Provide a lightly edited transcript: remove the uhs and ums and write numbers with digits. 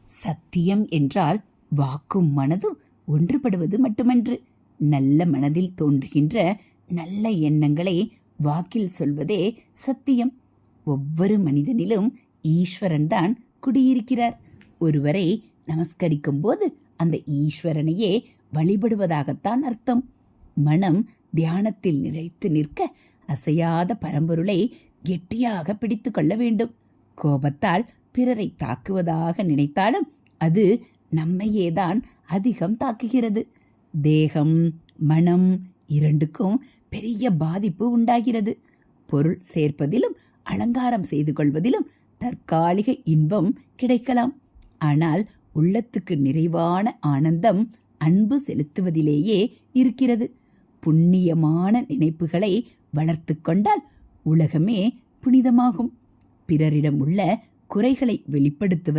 சத்தியம் என்றால் வாக்கும் மனதும் ஒன்றுபடுவது மட்டுமன்று, நல்ல மனதில் தோன்றுகின்ற நல்ல எண்ணங்களை வாக்கில் சொல்வதே சத்தியம். ஒவ்வொரு மனிதனிலும் ஈஸ்வரன் தான் குடியிருக்கிறார். ஒருவரை நமஸ்கரிக்கும் போது அந்த ஈஸ்வரனையே வழிபடுவதாகத்தான் அர்த்தம். மனம் தியானத்தில் நிலைத்து நிற்க அசையாத பரம்பொருளை கெட்டியாக பிடித்து கொள்ள வேண்டும். கோபத்தால் பிறரை தாக்குவதாக நினைத்தாலும் அது நம்மையேதான் அதிகம் தாக்குகிறது. தேகம் மனம் இரண்டுக்கும் பெரிய பாதிப்பு உண்டாகிறது. பொருள் சேர்ப்பதிலும் அலங்காரம் செய்து கொள்வதிலும் தற்காலிக இன்பம் கிடைக்கலாம். ஆனால் உள்ளத்துக்கு நிறைவான ஆனந்தம் அன்பு செலுத்துவதிலேயே இருக்கிறது. புண்ணியமான நினைப்புகளை வளர்த்து கொண்டால் உலகமே புனிதமாகும். பிறரிடம் உள்ள குறைகளை வெளிப்படுத்துவது